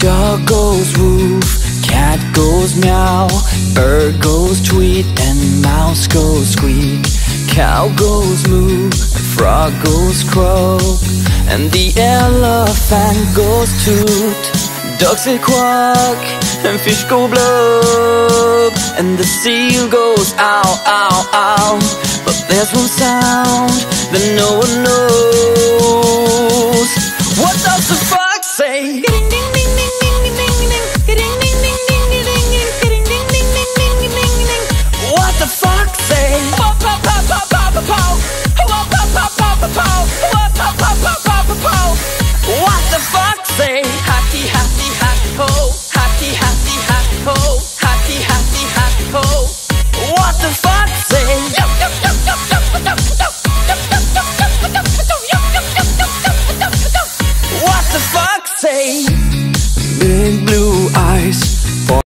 Dog goes woof, cat goes meow, bird goes tweet, and mouse goes squeak. Cow goes moo, frog goes croak, and the elephant goes toot. Ducks say quack, and fish go blub, and the seal goes ow, ow, ow. But there's one sound that no one knows.